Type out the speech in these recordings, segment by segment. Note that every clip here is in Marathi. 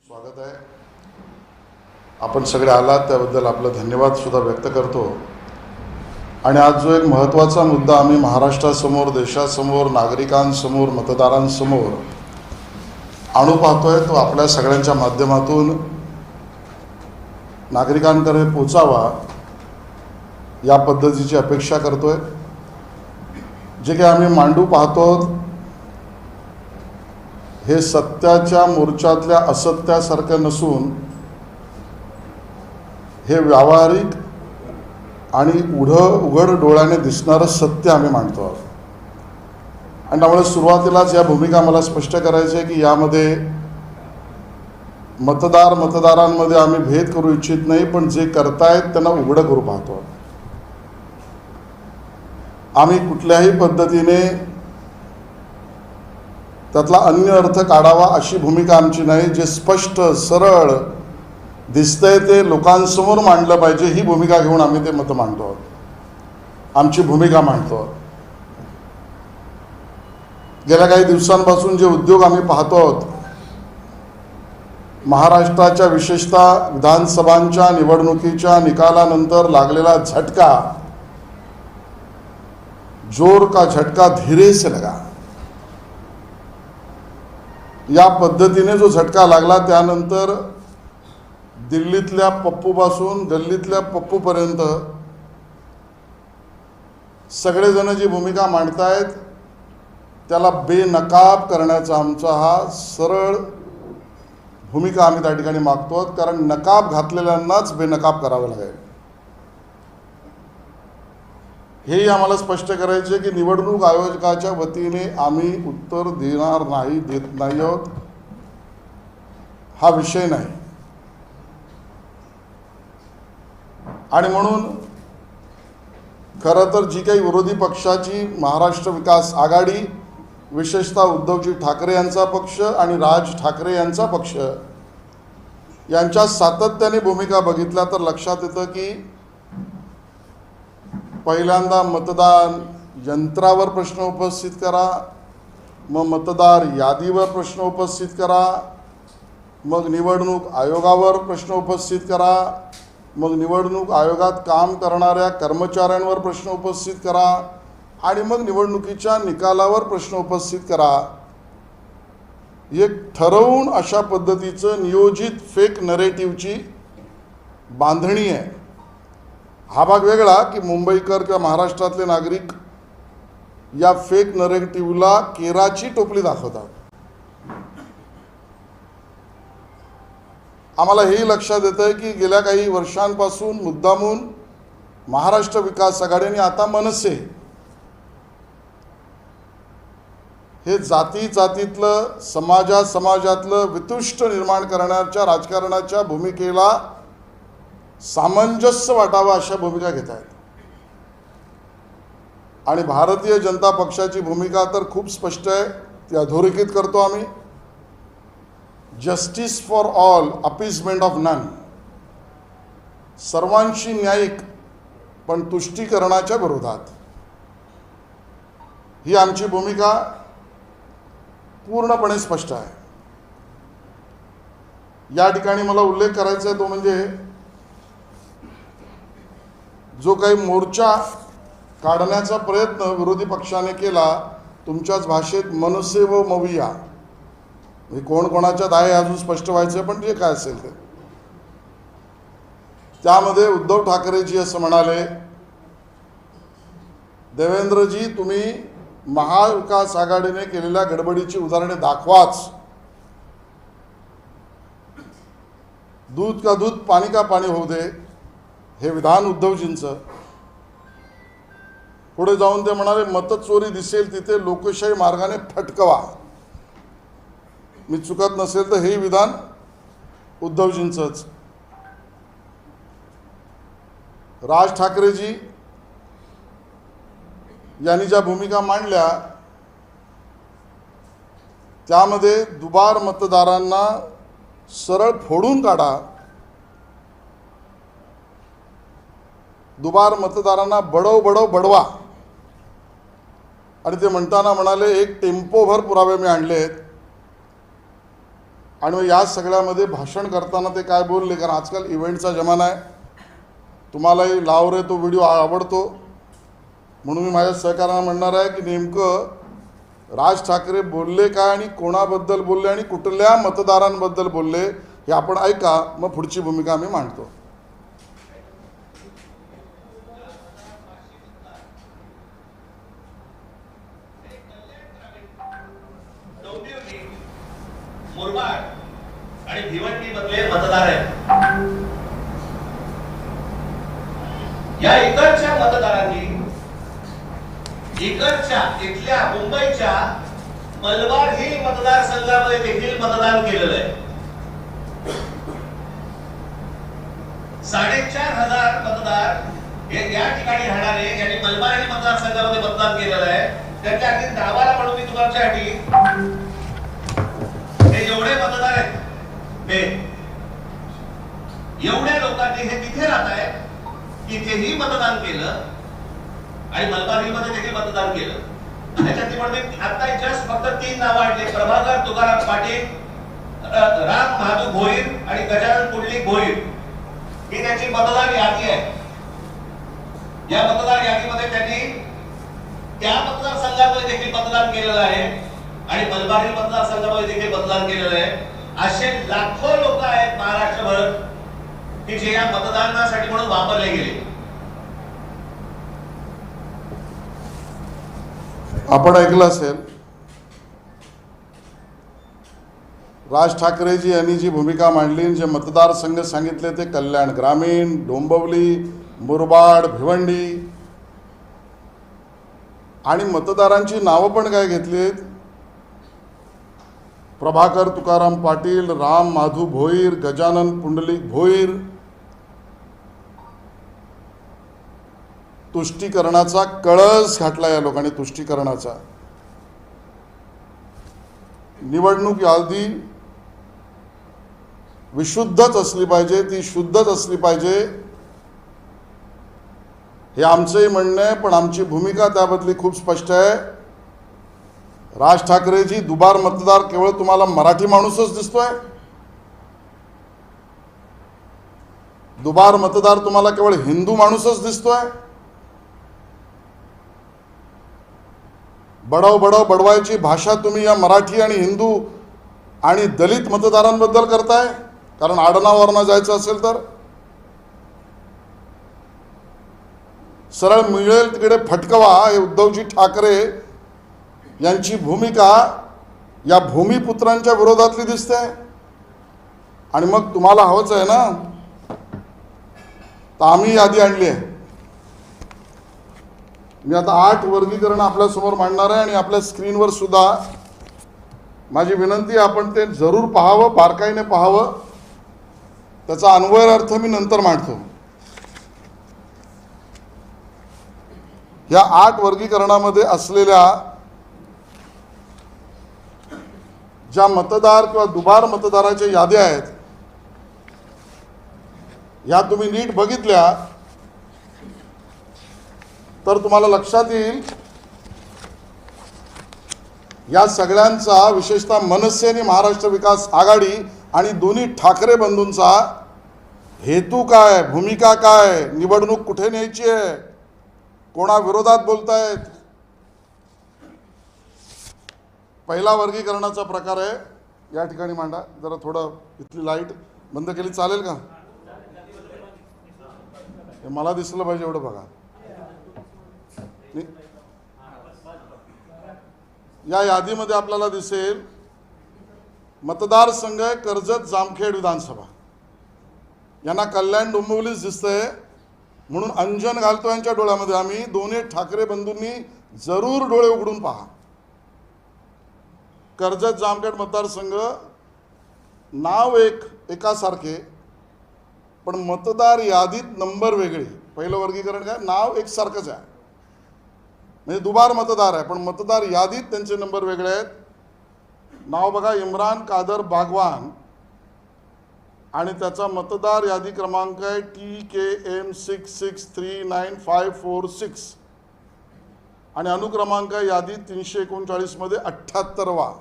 स्वागत आहे. आपण सगळे आलात त्याबद्दल आपलं धन्यवाद सुद्धा व्यक्त करतो. आणि आज जो एक महत्त्वाचा मुद्दा आम्ही महाराष्ट्रासमोर, देशासमोर, नागरिकांसमोर, मतदारांसमोर आणू पाहतोय तो आपल्या सगळ्यांच्या माध्यमातून नागरिकांकडे पोचावा या पद्धतीची अपेक्षा करतोय. जे काही आम्ही मांडू पाहतो हे सत्याच्या मोर्चातल्या असत्यासारखं नसून हे व्यावहारिक आणि उघड डोळ्याने दिसणारं सत्य आम्ही मांडतो आहोत. आणि त्यामुळे सुरुवातीलाच या भूमिका मला स्पष्ट करायची आहे की यामध्ये मतदारांमध्ये आम्ही भेद करू इच्छित नाही, पण जे करतायत त्यांना उघडं करू पाहतो. आम्ही कुठल्याही पद्धतीने त्यातला अन्य अर्थ काढावा अशी भूमिका आमची नाही. जे स्पष्ट सरळ दिसतंय ते लोकांसमोर मांडलं पाहिजे ही भूमिका घेऊन आम्ही ते मत मांडतो आहोत, आमची भूमिका मांडतो आहोत. गेल्या काही दिवसांपासून जे उद्योग आम्ही पाहतो आहोत, महाराष्ट्राच्या विशेषतः विधानसभांच्या निवडणुकीच्या निकालानंतर लागलेला झटका, जोर का झटका धीरे से लगा, या पद्धतीने जो झटका लागला त्यानंतर दिल्लीतल्या पप्पूपासून गल्लीतल्या पप्पूपर्यंत सगळेजण जी भूमिका मांडतायत त्याला बेनकाब करण्याचा आमचा हा सरळ भूमिका आम्ही त्या ठिकाणी मागतो. कारण नकाब घातलेल्यांनाच बेनकाब करावं लागेल हेही आम्हाला स्पष्ट करायचे की निवडणूक आयोगाच्या वतीने आम्ही उत्तर देणार नाही, देत नाही आहोत, हा विषय नाही. आणि म्हणून खरं तर जी काही विरोधी पक्षाची महाराष्ट्र विकास आघाडी, विशेषतः उद्धवजी ठाकरे यांचा पक्ष आणि राज ठाकरे यांचा पक्ष यांच्या सातत्याने भूमिका बघितल्या तर लक्षात येतं की पहिल्यांदा मतदान यंत्रावर प्रश्न उपस्थित करा, मग मतदार यादीवर प्रश्न उपस्थित करा, मग निवडणूक आयोगावर प्रश्न उपस्थित करा, मग निवडणूक आयोगात काम करणाऱ्या कर्मचाऱ्यांवर प्रश्न उपस्थित करा आणि मग निवडणुकीच्या निकालावर प्रश्न उपस्थित करा. एक ठरवून अशा पद्धतीचं नियोजित फेक नरेटिव्हची बांधणी आहे. हा भाग वेगळा की मुंबईकर किंवा महाराष्ट्रातले नागरिक या फेक नरेटिव्हला केराची टोपली दाखवतात. आम्हाला हेही लक्षात येतं की गेल्या काही वर्षांपासून मुद्दामून महाराष्ट्र विकास आघाडी आणि आता मनसे हे जातीतलं समाजातलं वितुष्ट निर्माण करण्याच्या राजकारणाच्या भूमिकेला सामंजस्य वाटावं अशा भूमिका घेत आहेत. आणि भारतीय जनता पक्षाची भूमिका तर खूप स्पष्ट आहे, ती अधोरेखित करतो आम्ही. Justice for all, appeasement of none, सर्वांशी न्यायिक पण तुष्टीकरणाच्या विरोधात, ही आमची भूमिका पूर्णपणे स्पष्ट आहे. या ठिकाणी मला उल्लेख करायचा आहे तो म्हणजे जो काही मोर्चा काढण्याचा प्रयत्न विरोधी पक्षाने केला तुमच्याच भाषेत मनसे व मविया, कोण कोणाच्यात आहे अजून स्पष्ट व्हायचं आहे, पण जे काय असेल ते, त्यामध्ये उद्धव ठाकरेजी असं म्हणाले, देवेंद्रजी तुम्ही महाविकास आघाडीने केलेल्या गडबडीची उदाहरणे दाखवाच. दूध का दूध पाणी का पाणी होऊ दे, हे विधान उद्धवजींचं. पुढे जाऊन ते म्हणाले, मतचोरी दिसेल तिथे लोकशाही मार्गाने फटकवा. मी चुकत नसेल तर हे विधान उद्धवजींचंच. राज ठाकरेजी यांनी ज्या भूमिका मांडल्या त्यामध्ये दुबार मतदारांना सरळ फोडून काढा, दुबार मतदारांना बडवा. आणि ते म्हणताना म्हणाले, एक टेम्पोभर पुरावे मी आणलेत आणि मग या सगळ्यामध्ये भाषण करताना ते काय बोलले, कारण आजकाल इव्हेंटचा जमाना आहे, तुम्हालाही लाव रे तो व्हिडिओ आवडतो, म्हणून मी माझ्या सहकार्यांना म्हणणार आहे की नेमकं राज ठाकरे बोलले काय आणि कोणाबद्दल बोलले आणि कुठल्या मतदारांबद्दल बोलले हे आपण ऐका, मग पुढची भूमिका आम्ही मांडतो. मुरबाड आणि भिवंडी मधले मतदार आहेत. या इकडच्या मतदारांनी इथल्या मुंबईच्या मलबार हिल मतदारसंघामध्ये देखील मतदान केलेलं आहे. 4,500 मतदार हे या ठिकाणी राहणारे यांनी मलबार हिल मतदारसंघामध्ये मतदान केलेलं आहे. त्याच्या अगदी नावाला म्हणून मी तुमच्यासाठी हे जेवढे मतदार आहेत हे एवढ्या लोकांनी हे तिथे राहत आहेत, तिथेही मतदान केलं आणि मलबार हिल मध्ये देखील मतदान केलं. त्याच्यात पण मी आता जस्ट फक्त 3 नावं आणली: प्रभाकर तुकाराम पाटील, राम महादू भोईर आणि गजानन पुंडलिक भोईर. ही त्याची मतदार यादी आहे. या मतदार यादीमध्ये त्यांनी त्या मतदारसंघामध्ये देखील मतदान केलेलं आहे आणि मलबार हिल मतदारसंघामध्ये देखील मतदान केलेलं आहे. असे लाखो लोक आहेत महाराष्ट्रभर की जे या मतदानासाठी म्हणून वापरले गेले. आपण ऐकलं असेल राज ठाकरेजी यांनी जी भूमिका मांडली, जे मतदारसंघ सांगितले ते कल्याण ग्रामीण, डोंबिवली, मुरबाड, भिवंडी, आणि मतदारांची नावं पण काय घेतलीत: प्रभाकर तुकाराम पाटील, राम माधू भोईर, गजानन पुंडलिक भोईर. तुष्टीकरणाचा कळस घातला या लोकांनी. तुष्टीकरणाचा निवडणूक यादी विशुद्धच असली पाहिजे, ती शुद्धच असली पाहिजे हे आमचंही म्हणणं आहे. पण आमची भूमिका त्याबद्दली खूप स्पष्ट आहे. राज ठाकरेजी, दुबार मतदार केवळ तुम्हाला मराठी माणूसच दिसतोय? दुबार मतदार तुम्हाला केवळ हिंदू माणूसच दिसतोय? बडव बडव बडवायची भाषा तुम्ही या मराठी आणि हिंदू आणि दलित मतदारांबद्दल करताय? कारण आडनावावरनं जायचं असेल तर सरळ मिळेल तिकडे फटकवा. हे उद्धवजी ठाकरे यांची भूमिका या भूमिपुत्रांच्या विरोधातली दिसते. आणि मग तुम्हाला हवंच आहे ना, तर आम्ही यादी आणली आहे. मी आता 8 वर्गीकरण आपल्यासमोर मांडणार आहे आणि आपल्या स्क्रीनवर सुद्धा माझी विनंती आहे आपण ते जरूर पाहावं, बारकाईने पाहावं. त्याचा अन्वय अर्थ मी नंतर मांडतो. या 8 वर्गीकरणामध्ये असलेल्या ज्या मतदार किंवा दुबार मतदाराच्या याद्या आहेत, या तुम्ही नीट बघितल्या तर तुम्हाला लक्षात येईल या सगळ्यांचा, विशेषतः मनसे आणि महाराष्ट्र विकास आघाडी आणि दोन्ही ठाकरे बंधूंचा हेतू काय, भूमिका काय, निवडणूक कुठे न्यायची आहे, कोणा विरोधात बोलतायत. पहिला वर्गीकरणाचा प्रकार आहे, या ठिकाणी मांडा. जरा थोडं इथली लाईट बंद केली चालेल का? हे मला दिसलं पाहिजे एवढं बघा. या यादीमध्ये आपल्याला दिसेल मतदारसंघ कर्जत जामखेड विधानसभा. यांना कल्याण डोंबिवलीच दिसतंय, म्हणून अंजन घालतो यांच्या डोळ्यामध्ये आम्ही. दोन्ही ठाकरे बंधूंनी जरूर डोळे उघडून पहा. कर्जत जामखेड मतदारसंघ नाव एकासारखे, पण मतदार यादीत नंबर वेगळे. पहिलं वर्गीकरण काय, नाव एकसारखंच आहे, म्हणजे दुबार मतदार आहे, पण मतदार यादीत त्यांचे नंबर वेगळे आहेत. नाव बघा, इम्रान कादर बागवान, आणि त्याचा मतदार यादी क्रमांक आहे TKM 66394546 आणि अनुक्रमांक यादी 339 मध्ये 78वा.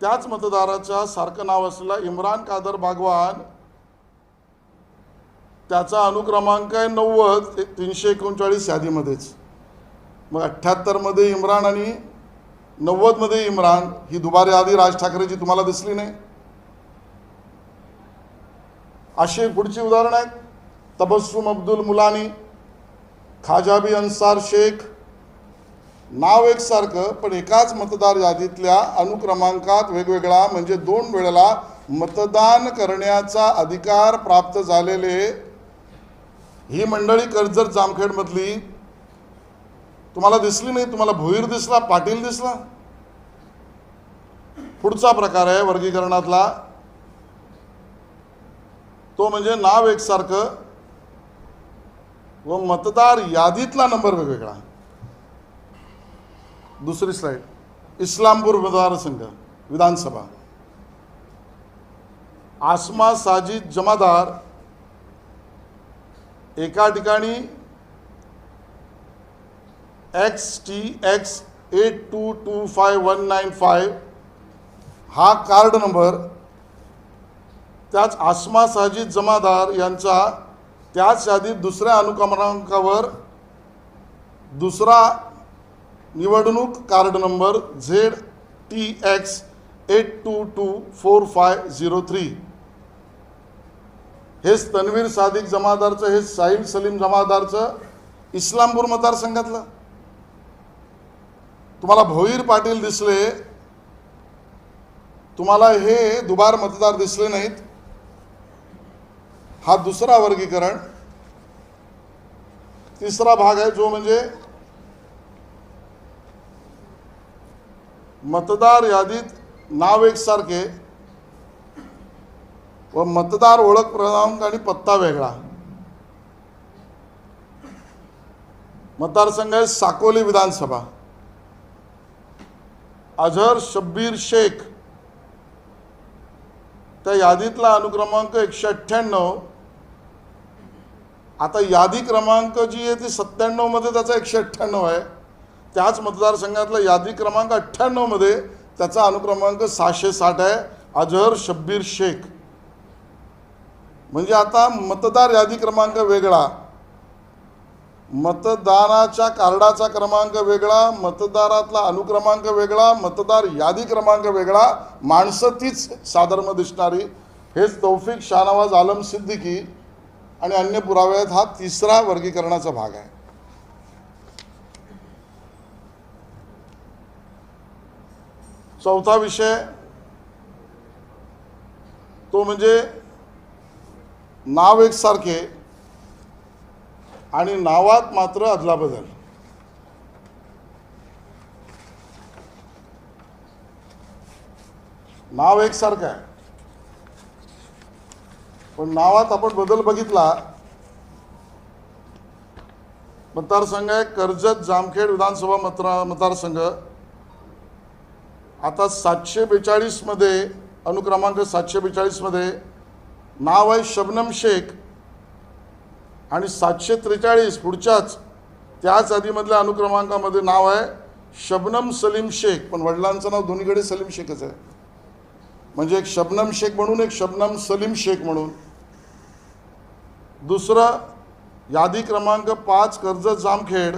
त्याच मतदाराच्या सारखं नाव असलेला इम्रान कादर बागवान, त्याचा अनुक्रमांक आहे 90, 339 यादीमध्येच. मग 78मध्ये इम्रान आणि 90मध्ये इम्रान, ही दुबार यादी राज ठाकरेची तुम्हाला दिसली नाही. अशी पुढची उदाहरणं आहेत. तबस्सुम अब्दुल मुलानी, खाजाबी अन्सार शेख, नाव एकसारखं पण एकाच मतदार यादीतल्या अनुक्रमांकात वेगवेगळा, म्हणजे 2 वेळेला मतदान करण्याचा अधिकार प्राप्त झालेले ही मंडळी कर्जत जामखेडमधली तुम्हाला दिसली नाही. तुम्हाला भोईर दिसला, पाटील दिसला. पुढचा प्रकार आहे वर्गीकरणातला, तो म्हणजे नाव एकसारखं व मतदार यादीतला नंबर वेगवेगळा. दुसरी स्लाइड. इस्लामपूर मतदारसंघ विधानसभा, आसमा साजिद जमादार एका ठिकाणी XTX 8225,195 हा कार्ड नंबर, त्याच आसमा साजिद जमादार यांचा त्याच यादीत दुसऱ्या अनुक्रमांकावर दुसरा निवडणूक कार्ड नंबर ZTX 8224,503. हेच तन्वीर सादिक जमादारचं, हे साहिल सलीम जमादारचं इस्लामपूर मतदारसंघातलं. तुम्हाला भोईर पाटील दिसले, तुम्हाला हे दुबार मतदार दिसले नाहीत. हा दुसरा वर्गीकरण. तिसरा भाग आहे जो म्हणजे मतदार यादीत नाव एकसारखे व मतदार ओळख क्रमांक आणि पत्ता वेगळा. मतदारसंघ आहे साकोली विधानसभा, अझहर शब्बीर शेख, त्या यादीतला अनुक्रमांक 198. आता यादी क्रमांक जी आहे ती 97 मध्ये त्याचा 198 आहे. त्याच मतदारसंघातला यादी क्रमांक 98 मध्ये त्याचा अनुक्रमांक 660 आहे, अझहर शब्बीर शेख. म्हणजे आता मतदार यादी क्रमांक वेगळा, मतदानाच्या कार्डाचा क्रमांक वेगळा, मतदारातला अनुक्रमांक वेगळा, मतदार यादी क्रमांक वेगळा, माणसं तीच साधर्म दिसणारी. हेच तौफिक शाहनवाज आलम सिद्दीकी आणि अन्य पुरावे आहेत. हा तिसरा वर्गीकरणाचा भाग आहे. चौथा विषय तो म्हणजे नाव एकसारखे आणि नावात मात्र अदलाबदल. नाव एकसारखं आहे पण नावात आपण बदल बघितला. मतदारसंघ आहे कर्जत जामखेड विधानसभा मतदारसंघ. आता 742 मध्ये अनुक्रमांक 742 मध्ये नाव आहे शबनम शेख आणि 743 पुढच्याच त्याच यादीमधल्या अनुक्रमांकामध्ये नाव आहे शबनम सलीम शेख, पण वडिलांचं नाव दोन्हीकडे सलीम शेखच आहे. म्हणजे एक शबनम शेख म्हणून, एक शबनम सलीम शेख म्हणून. दुसरं यादी क्रमांक 5 कर्जत जामखेड,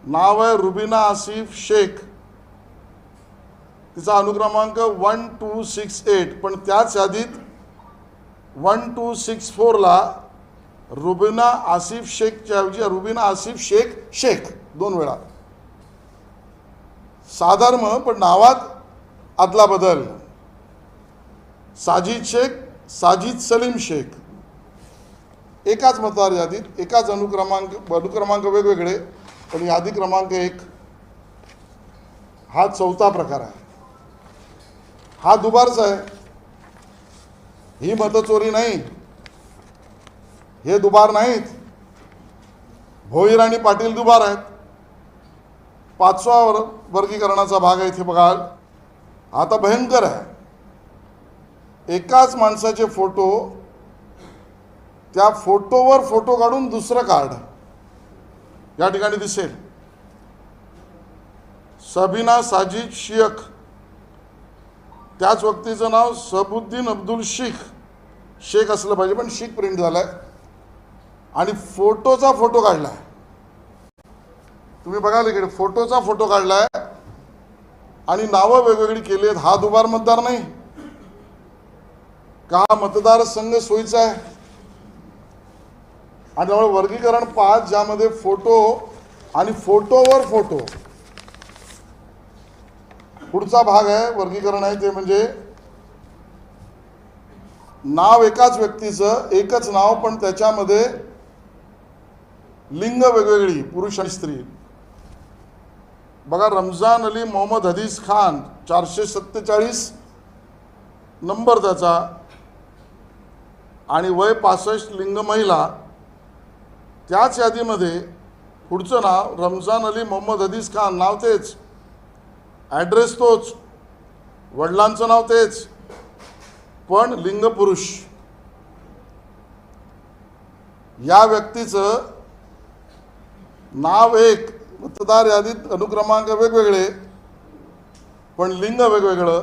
नाव आहे रुबिना आसिफ शेख, तिचा अनुक्रमांक 1268, पण त्याच यादीत 1264 ला रुबिना आसिफ शेखच्या ऐवजी रुबिना आसिफ शेख शेख 2 वेळा. साधर्म पण नावात अदला बदल. साजिद शेख, साजिद सलीम शेख, एकाच मतदार यादीत एकाच अनुक्रमांक वेगवेगळे पण यादी क्रमांक 1. हा चौथा प्रकार आहे. हा दुबारचा आहे. ही मतचोरी नाही, हे दुबार नाहीत. भोईर आणि पाटील दुबार आहेत. 5वा वर्गीकरणाचा भाग आहे इथे बघाल. आता भयंकर आहे. एकाच माणसाचे फोटो, त्या फोटोवर फोटो काढून दुसरं कार्ड या ठिकाणी दिसेल. सबीना साजिद शेख त्याच व्यक्तीचं नाव सबुद्दीन अब्दुल शेख असलं पाहिजे, पण शेख प्रिंट झालाय आणि फोटोचा फोटो काढलाय. तुम्ही बघाल इकडे फोटोचा फोटो काढलाय आणि नावं वेगवेगळी केली आहेत. हा दुबार मतदार नाही का? हा मतदारसंघ सोयीचा आहे. आणि त्यामुळे वर्गीकरण 5 ज्यामध्ये फोटो आणि फोटोवर फोटो. पुढचा भाग आहे वर्गीकरण आहे ते म्हणजे नाव एकाच व्यक्तीचं एकच नाव पण त्याच्यामध्ये लिंग वेगवेगळी पुरुष आणि स्त्री. बघा रमजान अली मोहम्मद हदीस खान 447 नंबर त्याचा आणि वय 65 लिंग महिला. त्याच यादीमध्ये पुढचं नाव रमजान अली मोहम्मद हदीस खान नाव तेच, ॲड्रेस तोच, वडिलांचं नाव तेच पण लिंग पुरुष. या व्यक्तीचं नाव एक, मतदार यादीत अनुक्रमांक वेगवेगळे पण लिंग वेगवेगळं.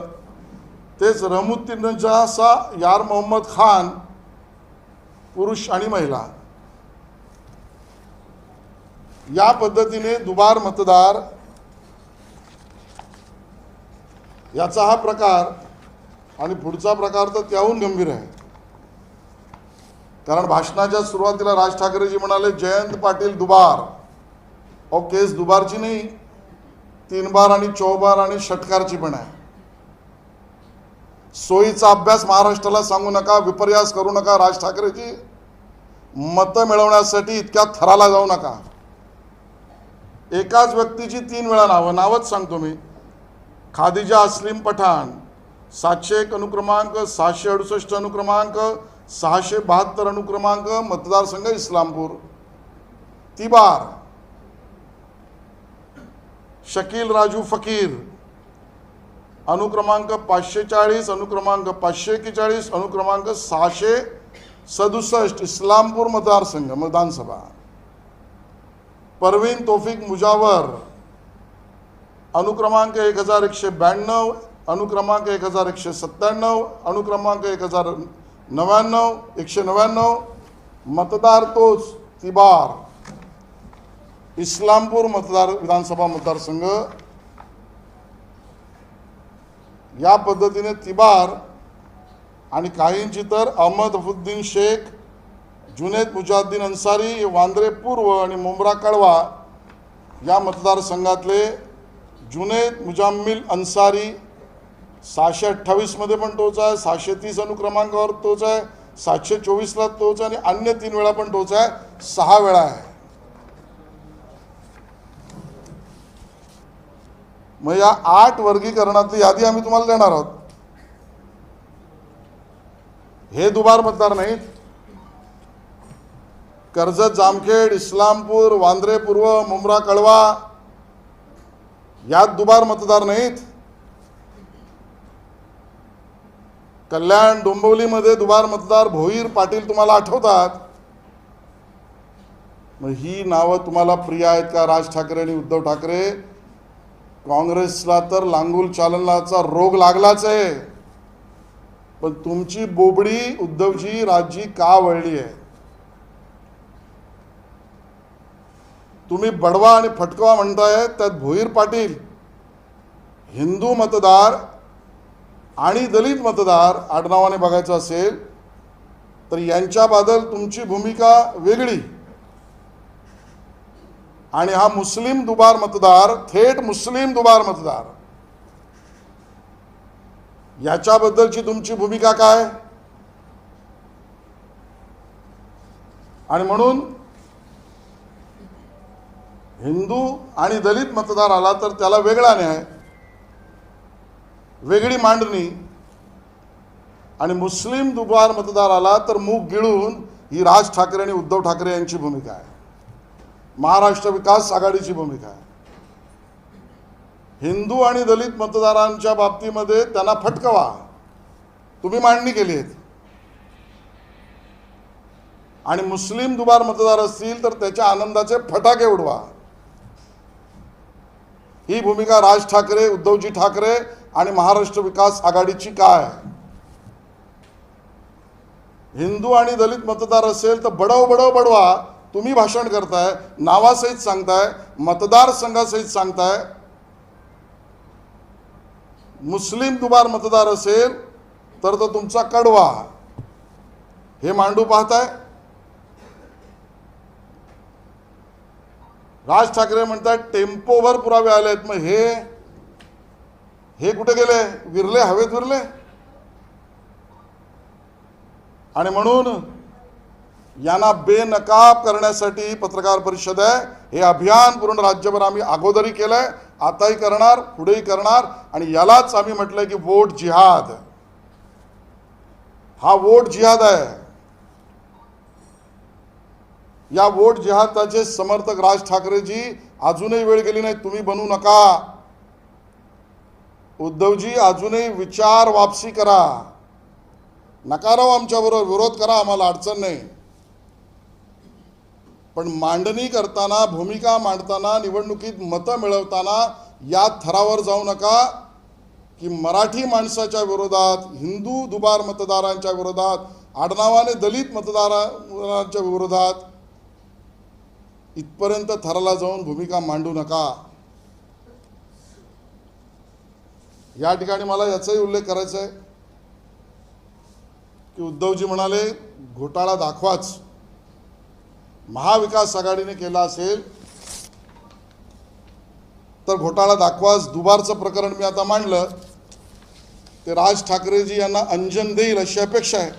तेच रहमुद्दीनचा यार मोहम्मद खान पुरुष आणि महिला. या पद्धतीने दुबार मतदार याचा हा प्रकार. आणि पुढचा प्रकार तर त्याहून गंभीर आहे, कारण भाषणाच्या सुरुवातीला राज ठाकरेजी म्हणाले जयंत पाटील दुबार. अहो केस दुबारची नाही, 3 बार आणि 4 बार आणि षटकारची पण आहे. सोयीचा अभ्यास महाराष्ट्राला सांगू नका, विपर्यास करू नका. राज ठाकरेजी मतं मिळवण्यासाठी इतक्या थराला जाऊ नका. एकाच व्यक्तीची 3 वेळा नावच सांगतो मी. खादिजा अस्लीम पठाण 701 अनुक्रमांक, 668 अनुक्रमांक, 672 अनुक्रमांक, मतदारसंघ इस्लामपूर. तिबार शकील राजू फकीर अनुक्रमांक 540 अनुक्रमांक 541 अनुक्रमांक 667 इस्लामपूर मतदारसंघ विधानसभा. परवीन तौफिक मुजावर अनुक्रमांक 1192 अनुक्रमांक 1197 अनुक्रमांक 1099 199 मतदार तोच तिबार इस्लामपूर विधानसभा मतदारसंघ. या पद्धतीने तिबार आणि काहींची तर अहमद अफुद्दीन शेख, जुनेद मुजाद्दीन अन्सारी वांद्रे पूर्व आणि मुंब्रा कळवा या मतदारसंघातले जुनेद मुजाम्मिल अन्सारी 628 मध्ये पण तोच आहे, 630 अनुक्रमांकावर तोच आहे, 724ला तोच आणि अन्य 3 वेळा पण तोच आहे, 6 वेळा आहे. मग या 8 वर्गीकरणातली यादी आम्ही तुम्हाला देणार आहोत. हे दुबार मतदार नाहीत. कर्जत जामखेड, इस्लामपूर, वांद्रे पूर्व, मुंब्रा कळवा यात दुबार मतदार नाहीत. कल्याण डोंबिवलीमध्ये दुबार मतदार भोईर पाटील तुम्हाला आठवतात. मग ही नावं तुम्हाला प्रिय आहेत का? राज ठाकरे आणि उद्धव ठाकरे. काँग्रेसला तर लांगुल चालनाचा रोग लागलाच आहे, पण तुमची बोबडी उद्धवजी राजजी का वळली आहे? तुम्ही बडवा आणि फटकवा म्हणताय, त्यात भोईर पाटील हिंदू मतदार आणि दलित मतदार आडनावाने बघायचं असेल तर यांच्याबद्दल तुमची भूमिका वेगळी. आणि हा मुस्लिम दुबार मतदार, थेट मुस्लिम दुबार मतदार, याच्याबद्दलची तुमची भूमिका काय? आणि म्हणून हिंदू आणि दलित मतदार आला तर त्याला वेगळा न्याय, वेगळी मांडणी. आणि मुस्लिम दुबार मतदार आला तर मूग गिळून ही राज ठाकरे आणि उद्धव ठाकरे यांची भूमिका आहे, महाराष्ट्र विकास आघाडीची भूमिका आहे. हिंदू आणि दलित मतदारांच्या बाबतीमध्ये त्यांना फटकवा, तुम्ही मांडणी केली आहे. आणि मुस्लिम दुबार मतदार असतील तर त्याच्या आनंदाचे फटाके उडवा. ही भूमिका राज ठाकरे, उद्धवजी ठाकरे आणि महाराष्ट्र विकास आघाडीची काय? हिंदू आणि दलित मतदार असेल तर बडव बडव बडवा. तुम्ही भाषण करताय, नावासहित सांगताय, मतदारसंघासहित सांगताय. मुस्लिम दुबार मतदार असेल तर तो तुमचा कडवा. हे मांडू पाहताय. राज ठाकरे म्हणतात टेम्पोवर पुरावे आले आहेत. मग हे कुठे गेले? विरले, हवेत विरले. आणि म्हणून यांना बेनकाब करण्यासाठी पत्रकार परिषद आहे. हे अभियान पूर्ण राज्यभर आम्ही अगोदरही केलंय, आताही करणार, पुढेही करणार. आणि यालाच आम्ही म्हटलंय की वोट जिहाद. हा वोट जिहाद आहे. या वोट जिहादाचे समर्थक राज ठाकरेजी अजूनही वेळ गेली नाही. तुम्ही बनू नका. उद्धवजी अजूनही विचार वापसी करा. नका राव आमच्याबरोबर, विरोध करा, आम्हाला अडचण नाही. पण मांडणी करताना, भूमिका मांडताना, निवडणुकीत मतं मिळवताना या थरावर जाऊ नका की मराठी माणसाच्या विरोधात, हिंदू दुबार मतदारांच्या विरोधात, आडनावाने दलित मतदारांच्या विरोधात इथपर्यंत थराला जाऊन भूमिका मांडू नका. या ठिकाणी मला याचाही उल्लेख करायचा आहे की उद्धवजी म्हणाले घोटाळा दाखवाच. महाविकास आघाडीने केला असेल तर घोटाळा दाखवाच. दुबारचं प्रकरण मी आता मांडलं ते राज ठाकरेजी यांना अंजन देईल अशी अपेक्षा आहे.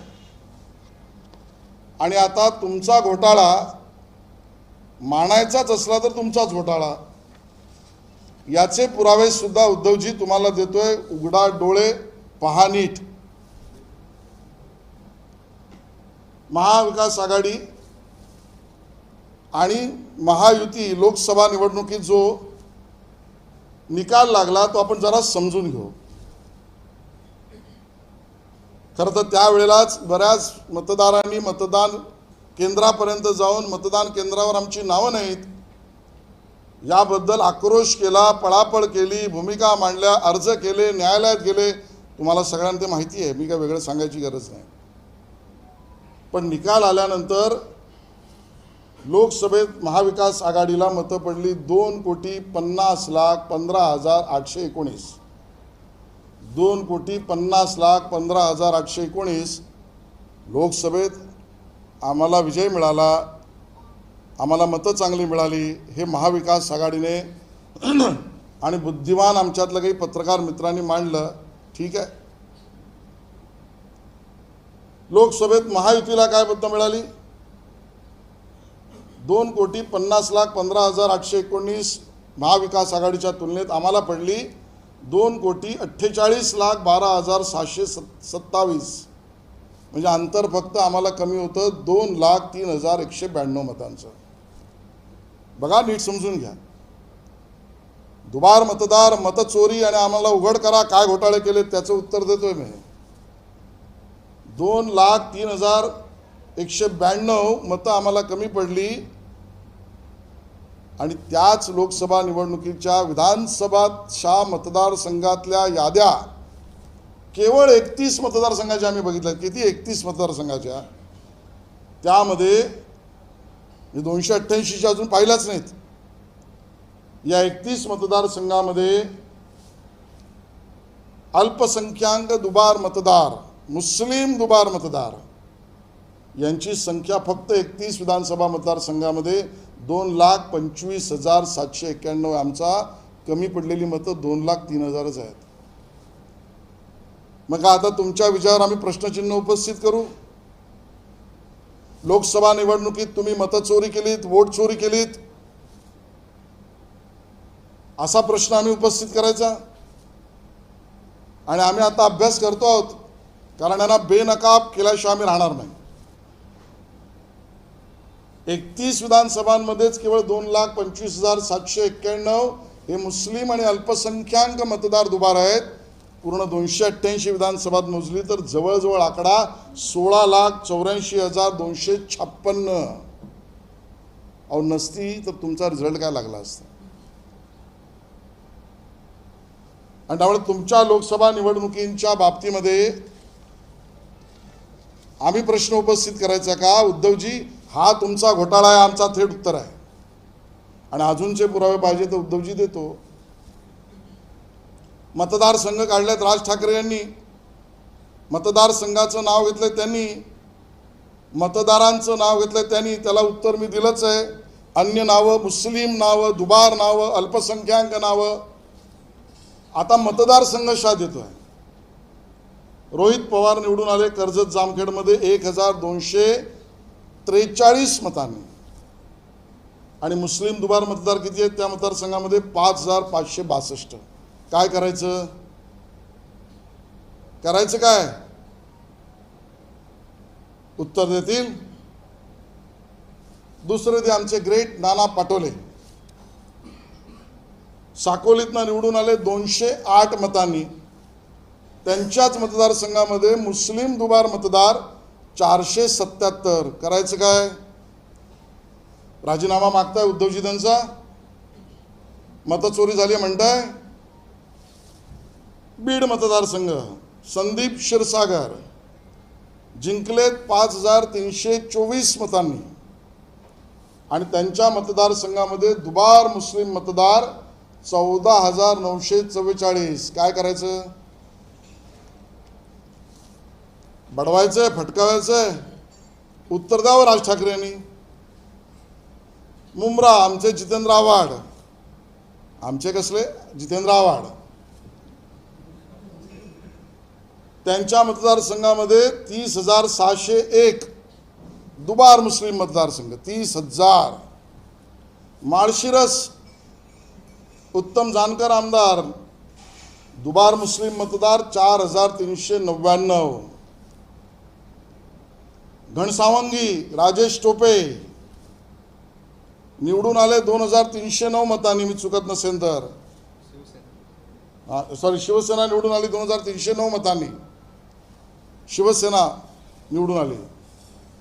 आणि आता तुमचा घोटाळा मानायचाच असला तर तुमचाच घोटाळा. याचे पुरावे सुद्धा उद्धवजी तुम्हाला देतोय. उघडा डोळे, पहा नीट. महाविकास आघाडी आणि महायुती लोकसभा निवडणुकीत जो निकाल लागला तो आपण जरा समजून घेऊ. खरं तर त्यावेळेलाच बऱ्याच मतदारांनी मतदान केंद्रापर्यंत जाऊन मतदान केंद्रावर आमची नावं नाहीत याबद्दल आक्रोश केला, पळापळ केली, भूमिका मांडल्या, अर्ज केले, न्यायालयात गेले. तुम्हाला सगळ्यांना ते माहिती आहे, मी काय वेगळं सांगायची गरज नाही. पण निकाल आल्यानंतर लोकसभेत महाविकास आघाडीला मतं पडली 2,50,15,819. 2,50,15,819. लोकसभेत आम्हाला विजय मिळाला, आम्हाला मतं चांगली मिळाली. हे महाविकास आघाडीने आणि बुद्धिमान आमच्यातलं काही पत्रकार मित्रांनी मांडलं. ठीक आहे. लोकसभेत महायुतीला काय मतं मिळाली? 2,50,15,819 महाविकास आघाडीच्या तुलनेत आम्हाला पडली 2,48,12,627. म्हणजे अंतर फक्त आम्हाला कमी होतं 2,03,192 मतांचं. बघा, नीट समजून घ्या. दुबार मतदार, मतचोरी आणि आम्हाला उघड करा काय घोटाळे केले त्याचं उत्तर देतोय मी. 2,03,192 मतं आम्हाला कमी पडली. आणि त्याच लोकसभा निवडणुकीच्या विधानसभाच्या मतदारसंघातल्या याद्या केवळ 31 मतदारसंघाच्या आम्ही बघितल्या. किती? 31 मतदारसंघाच्या. त्यामध्ये 288च्या अजून पाहिल्याच नाहीत. या 31 मतदारसंघामध्ये अल्पसंख्याक दुबार मतदार, मुस्लिम दुबार मतदार यांची संख्या फक्त 31 विधानसभा मतदारसंघामध्ये 2,25,791. आमचा कमी पडलेली मतं 2,03,000च आहेत. मग आता तुमच्या विचारावर आम्ही प्रश्नचिन्ह उपस्थित करू? लोकसभा निवडणुकीत तुम्ही मतचोरी केलीत, वोट चोरी केलीत असा प्रश्न आम्ही उपस्थित करायचा. आणि आम्ही आता अभ्यास करतो आहोत, कारण यांना बेनकाब केल्याशिवाय आम्ही राहणार नाही. 31 विधानसभांमध्येच केवळ 2,25,791 हे मुस्लिम आणि अल्पसंख्याक मतदार दुबार आहेत. पूर्ण 288 विधानसभात मोजली तर जवळजवळ आकडा 16,84,256. अहो, नसती तर तुमचा रिझल्ट काय लागला असता? आणि त्यामुळे तुमच्या लोकसभा निवडणुकींच्या बाबतीमध्ये आम्ही प्रश्न उपस्थित करायचा का? उद्धवजी, हा तुमचा घोटाळा आहे, आमचा थेट उत्तर आहे. आणि अजूनचे पुरावे पाहिजे तर उद्धवजी देतो. मतदारसंघ काढलेत राज ठाकरे यांनी, मतदारसंघाचं नाव घेतलंय त्यांनी, मतदारांचं नाव घेतलंय त्यांनी. त्याला उत्तर मी दिलंच आहे. अन्य नावं, मुस्लिम नावं, दुबार नावं, अल्पसंख्याक नावं. आता मतदारसंघ शा देतोय. रोहित पवार निवडून आले कर्जत जामखेडमध्ये 1243 मतांनी. आणि मुस्लिम दुबार मतदार किती आहेत त्या मतदारसंघामध्ये? 5562. काय करायचं? करायचं काय? उत्तर देतील. दुसरे ते आमचे ग्रेट नाना पाटोले साकोलीतनं निवडून आले 208 मतांनी. त्यांच्याच मतदारसंघामध्ये मुस्लिम दुबार मतदार 477. करायचं काय? राजीनामा मागताय उद्धवजी त्यांचा? मतचोरी झाली म्हणताय? बीड मतदारसंघ संदीप क्षीरसागर जिंकलेत 5324 मतांनी. आणि त्यांच्या मतदारसंघामध्ये दुबार मुस्लिम मतदार 14944. काय करायचं? बडवायचंय, फटकावायचंय? उत्तर द्यावं राज ठाकरे यांनी. मुंब्रा आमचे जितेंद्र आव्हाड. आमचे कसले? जितेंद्र आव्हाड. त्यांच्या मतदारसंघामध्ये 30,601 दुबार मुस्लिम मतदारसंघ. 30,000. माळशिरस उत्तम जानकर आमदार, दुबार मुस्लिम मतदार 4399. घनसावंगी राजेश टोपे निवडून आले 2309 मतांनी, मी चुकत नसेल तर. शिवसेना निवडून आली 2309 मतांनी. शिवसेना निवडून आली.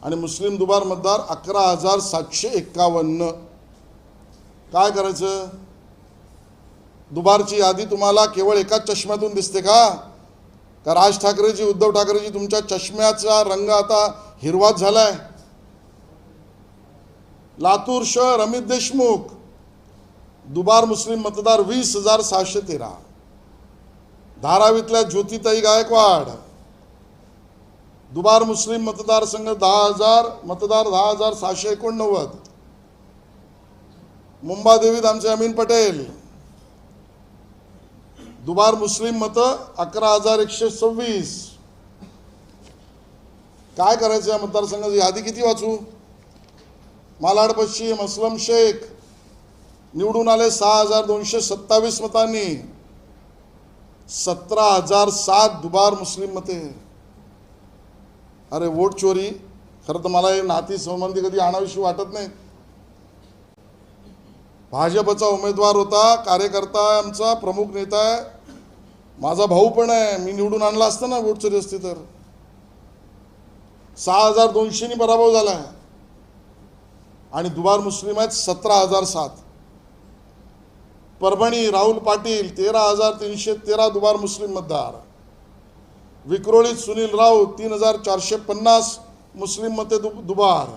आणि मुस्लिम दुबार मतदार 11,751. काय करायचं? दुबारची यादी तुम्हाला केवळ एकाच चष्म्यातून दिसते का? का राज ठाकरेजी, उद्धव ठाकरेजी तुमच्या चष्म्याचा रंग आता हिरवाच झालाय? लातूर शहर अमित देशमुख दुबार मुस्लिम मतदार 20,613. धारावीतल्या ज्योतिताई गायकवाड दुबार मुस्लिम मतदारसंघ 10,000 मतदार 10,689. मुंबादेवीत आमचे अमीन पटेल दुबार मुस्लिम मतं 11,126. काय करायचं या मतदारसंघाची यादी किती वाचू? मालाड पश्चिम असलम शेख निवडून आले 6,227 मतांनी. 17,007 दुबार मुस्लिम मते. अरे वोट चोरी. खरं तर मला हे नाती संबंधी कधी आणावीशी वाटत नाही. भाजपचा उमेदवार होता, कार्यकर्ता आहे, आमचा प्रमुख नेता आहे, माझा भाऊ पण आहे. मी निवडून आणला असतं ना वोट चोरी असती तर. 6,200 पराभव झाला आहे. आणि दुबार मुस्लिम आहेत 17,007. परभणी राहुल पाटील 13,313 दुबार मुस्लिम मतदार. विक्रोळीत सुनील राऊत 3,450 मुस्लिम मते दुबार.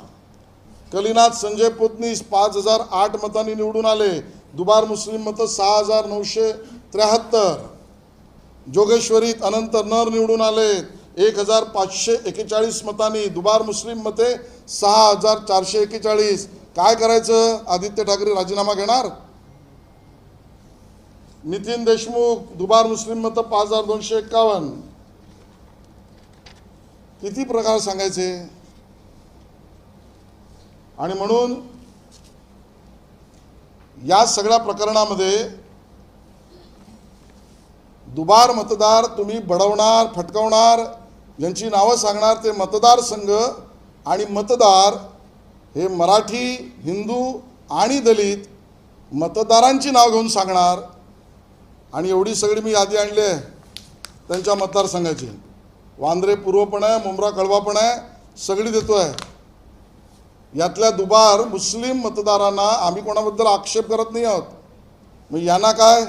कलिनाथ संजय पोतनीस 5,008 मतांनी निवडून आले. दुबार मुस्लिम मतं 6,973. जोगेश्वरीत अनंत नर निवडून आले 1,541 मतांनी. दुबार मुस्लिम मते 6,441. काय करायचं? आदित्य ठाकरे राजीनामा घेणार? नितीन देशमुख दुबार मुस्लिम मतं 5,251. किती प्रकार सांगायचे? आणि म्हणून या सगळ्या प्रकरणामध्ये दुबार मतदार तुम्ही बडवणार, फटकवणार, यांची नावं सांगणार ते मतदारसंघ आणि मतदार हे मराठी, हिंदू आणि दलित मतदारांची नाव घेऊन सांगणार. आणि एवढी सगळी मी यादी आणली आहे त्यांच्या मतदारसंघाची. वांद्रे पूर्व पण आहे, मुंब्रा कळवा पण आहे, सगळी देतो आहे. यातल्या दुबार मुस्लिम मतदारांना आम्ही कोणाबद्दल आक्षेप करत नाही आहोत. मग यांना काय?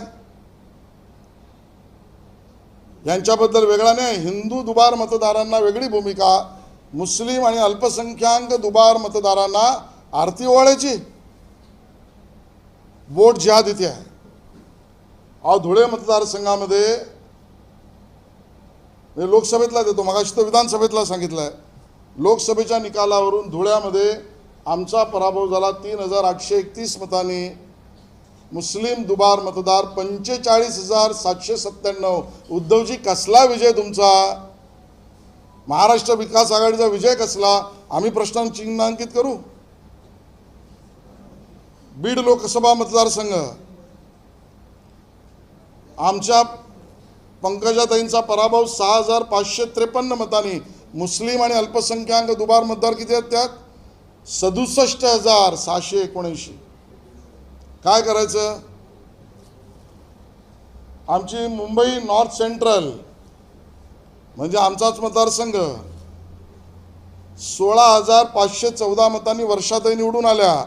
यांच्याबद्दल वेगळा नाही. हिंदू दुबार मतदारांना वेगळी भूमिका, मुस्लिम आणि अल्पसंख्याक दुबार मतदारांना आरती ओवाळायची. वोट जिहाद इथे आहे. अहो, धुळे मतदारसंघामध्ये लोकसभेतला देतो, मगाशी तर विधानसभेतला सांगितलं आहे. लोकसभेच्या निकालावरून धुळ्यामध्ये आमचा पराभव झाला 3831 मतांनी. मुस्लिम दुबार मतदार 45,797. उद्धवजी, कसला विजय तुमचा? महाराष्ट्र विकास आघाडीचा विजय कसला? आम्ही प्रश्न चिन्हांकित करू. बीड लोकसभा मतदारसंघ, आमच्या पंकजाताईंचा पराभव 6,553 मतांनी. मुस्लिम आणि अल्पसंख्याक दुबार मतदार किती आहेत त्यात? 67,679. काय करायचं? आमची मुंबई नॉर्थ सेंट्रल म्हणजे आमचाच मतदारसंघ 16,514 मतांनी वर्षाताई निवडून आल्या.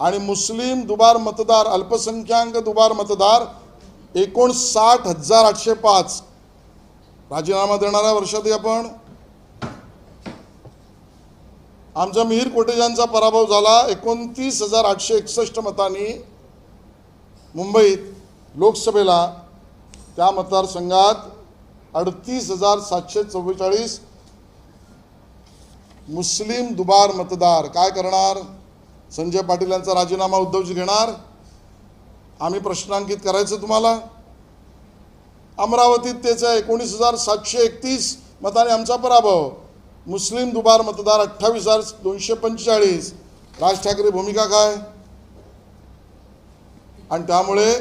आणि मुस्लिम दुबार मतदार, अल्पसंख्याक दुबार मतदार 59,805. राजीनामा देणाऱ्या वर्षाताई आपण. आमच्या मिहीर कोटेजांचा पराभव झाला 29,861 मतांनी मुंबईत लोकसभेला. त्या मतदारसंघात 38,744 मुस्लिम दुबार मतदार. काय करणार? संजय पाटील यांचा राजीनामा उद्धवजी घेणार. आम्ही प्रश्नांकित करायचं तुम्हाला. अमरावतीत तेच आहे, 19,731 मतांनी आमचा पराभव. मुस्लिम दुबार मतदार 28,245. राज ठाकरे भूमिका काय? आणि त्यामुळे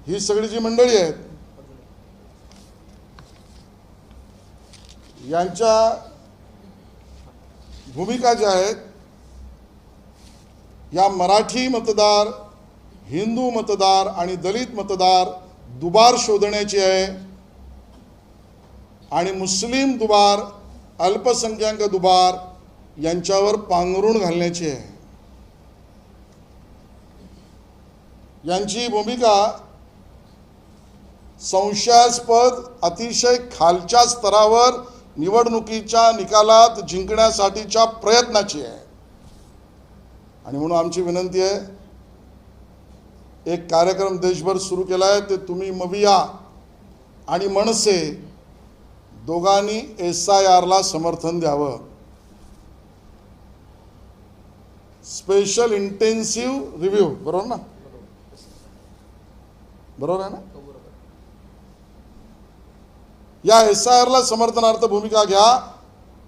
ही सगळी जी मंडळी आहेत यांच्या भूमिका ज्या आहेत, या मराठी मतदार, हिंदू मतदार आणि दलित मतदार दुबार शोधण्याची आहे. आणि मुस्लिम दुबार, अल्पसंख्याक दुबार यांच्यावर पांघरूण घालण्याची आहे. यांची भूमिका संशयास्पद, अतिशय खालच्या स्तरावर निवडणुकीच्या निकालात जिंकण्यासाठीच्या प्रयत्नाची आहे. आणि म्हणून आमची विनंती आहे, एक कार्यक्रम देशभर सुरू केला आहे. ते तुम्ही मविया आणि मनसे दोघांनी SIRला समर्थन द्यावं. स्पेशल इंटेन्सिव्ह रिव्ह्यू, बरोबर ना? बरोबर आहे ना? या SIRला समर्थनार्थ भूमिका घ्या.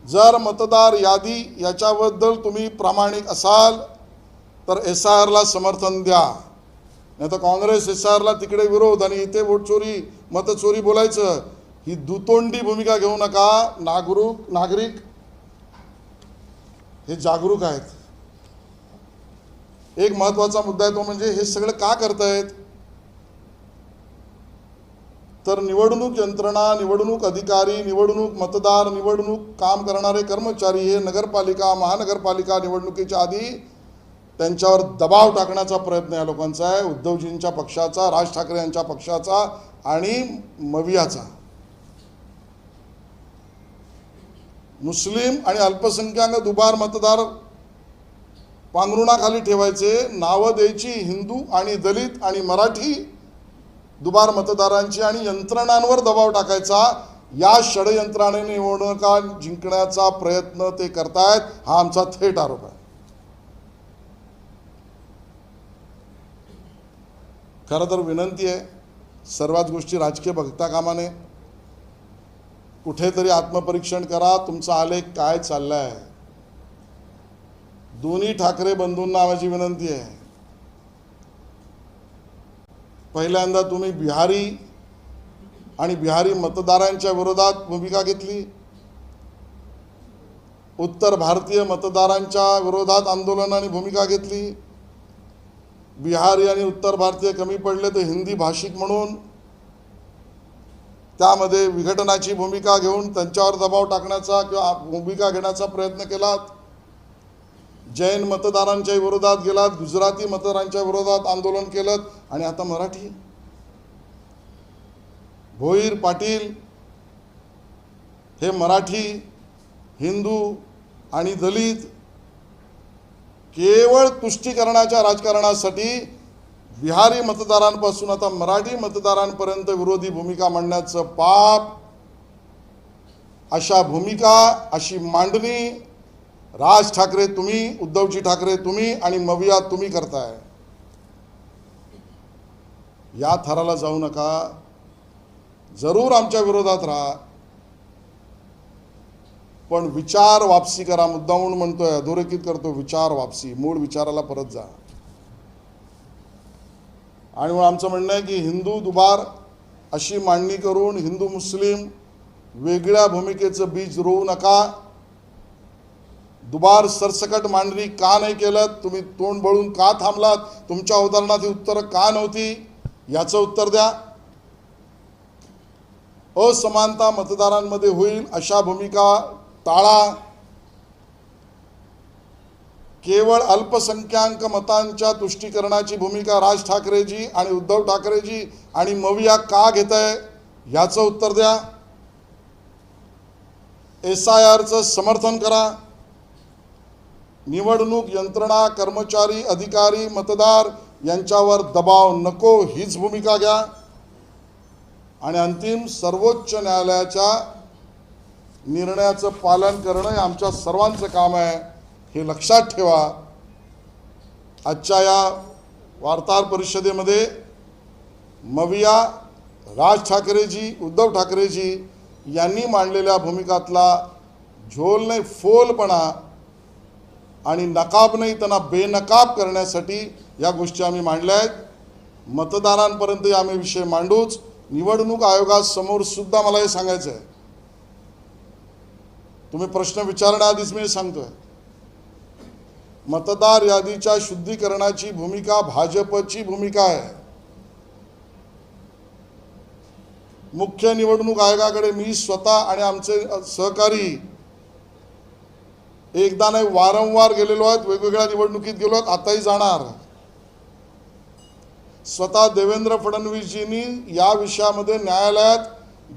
जर मतदार यादी याच्याबद्दल तुम्ही प्रामाणिक असाल तर SIRला समर्थन द्या. नाही तर काँग्रेस SIRला तिकडे विरोध आणि इथे वोट चोरी, मतचोरी बोलायचं, ही दुतोंडी भूमिका घेऊ नका. नागरिक हे जागरूक आहेत. एक महत्त्वाचा मुद्दा आहे तो म्हणजे हे सगळं का करतायत? तर निवडणूक यंत्रणा, निवडणूक अधिकारी, निवडणूक मतदार, निवडणूक काम करणारे कर्मचारी हे नगरपालिका, महानगरपालिका निवडणुकीच्या आधी त्यांच्यावर दबाव टाकण्याचा प्रयत्न या लोकांचा आहे. उद्धवजींच्या पक्षाचा, राज ठाकरे यांच्या पक्षाचा आणि मवियाचा. मुस्लिम आणि अल्पसंख्याक दुबार मतदार पांघरुणाखाली ठेवायचे, नावं द्यायची हिंदू आणि दलित आणि मराठी दुबार मतदारांची आणि यंत्रणांवर दबाव टाकायचा. या षडयंत्राने निवडणुका जिंकण्याचा प्रयत्न ते करतायत. हा आमचा थेट आरोप आहे. खरं तर विनंती आहे, सर्वात गोष्टी राजकीय बघता कामा नये. कुठेतरी आत्मपरीक्षण करा, तुमचा आलेख काय चाललाय. दोन्ही ठाकरे बंधूंना माझी विनंती आहे, पहिल्यांदा तुम्ही बिहारी आणि बिहारी मतदारांच्या विरोधात भूमिका घेतली. उत्तर भारतीय मतदारांच्या विरोधात आंदोलनाने भूमिका घेतली. बिहारी आणि उत्तर भारतीय कमी पडले तर हिंदी भाषिक म्हणून त्यामध्ये विघटनाची भूमिका घेऊन त्यांच्यावर दबाव टाकण्याचा किंवा भूमिका घेण्याचा प्रयत्न केलात. जैन मतदारांच्या विरोधात गेलात, गुजराती मतदारांच्या विरोधात आंदोलन केलं आणि आता मराठी. भोईर पाटील हे मराठी, हिंदू आणि दलित केवळ तुष्टीकरणाच्या राजकारणासाठी बिहारी मतदारांपासून आता मराठी मतदारांपर्यंत विरोधी भूमिका मांडण्याचं पाप, अशा भूमिका, अशी मांडणी राज ठाकरे तुम्ही, उद्धवजी ठाकरे तुम्ही आणि मविया तुम्ही करताय. या थराला जाऊ नका. जरूर आमच्या विरोधात राहा, पण विचार वापसी करा. मुद्दामून म्हणतोय, अधोरेखित करतो, विचार वापसी, मूळ विचाराला परत जा. आणि मग आमचं म्हणणं आहे की हिंदू दुबार अशी मांडणी करून हिंदू मुस्लिम वेगळ्या भूमिकेचं बीज रोवू नका. दुबार सरसकट मांडणी का नाही केलं? तुम्ही तोंड बळून का थांबलात? तुमच्या उदाहरणात ही उत्तरं का नव्हती? याचं उत्तर द्या. असमानता मतदारांमध्ये होईल अशा भूमिका टाळा. केवळ अल्पसंख्याक मतांच्या तुष्टीकरणाची भूमिका राज ठाकरेजी आणि उद्धव ठाकरेजी आणि मविया का घेत आहे याचं उत्तर द्या. SIRचं समर्थन करा. निवडणूक यंत्रणा, कर्मचारी, अधिकारी, मतदार यांच्यावर दबाव नको हीच भूमिका घ्या. आणि अंतिम सर्वोच्च न्यायालयाच्या निर्णयाचं पालन करणं हे आमच्या सर्वांचं काम आहे, हे लक्षात ठेवा. आजच्या या वार्ताहर परिषदेमध्ये मविया, राज ठाकरेजी, उद्धव ठाकरेजी यांनी मांडलेल्या भूमिकातला झोल नाही फोलपणा आणि नकाब नाही त्यांना बेनकाब करण्यासाठी या गोष्टी आम्ही मांडल्या आहेत. मतदारांपर्यंत आम्ही विषय मांडूच. निवडणूक आयोगासमोर सुद्धा मला हे सांगायचं आहे. तुम्ही प्रश्न विचारण्याआधीच मी सांगतोय, मतदार यादीच्या शुद्धीकरणाची भूमिका भाजपची भूमिका आहे. मुख्य निवडणूक आयोगाकडे मी स्वतः आणि आमचे सहकारी एकदा नाही वारंवार गेलेलो आहेत. वेगवेगळ्या निवडणुकीत गेलो आहेत, आताही जाणार. स्वतः देवेंद्र फडणवीसजींनी या विषयामध्ये न्यायालयात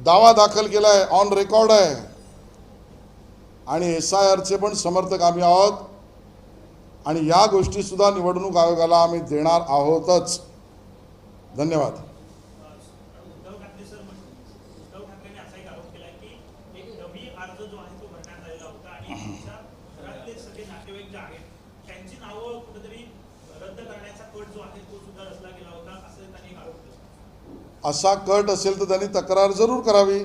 दावा दाखल केला आहे, ऑन रेकॉर्ड आहे. आणि SIRचे पण समर्थक आम्ही आहोत. आणि या गोष्टी सुद्धा निवडणूक आयोगाला आम्ही देणार आहोतच. धन्यवाद. उद्धव ठाकरेंनी असा एक आरोप केला की एक नवी अर्ज जो आहे तो भरण्यात आलेला होता आणि त्यांच्या घरातले सगळे नातेवाईक जे आहेत त्यांची नावं कुठेतरी रद्द करण्याचा कट जो आहे तो सुद्धा रचला गेला होता, असं त्यांनी एक आरोप केला. असा कट असेल तर त्यांनी तक्रार जरूर करावी.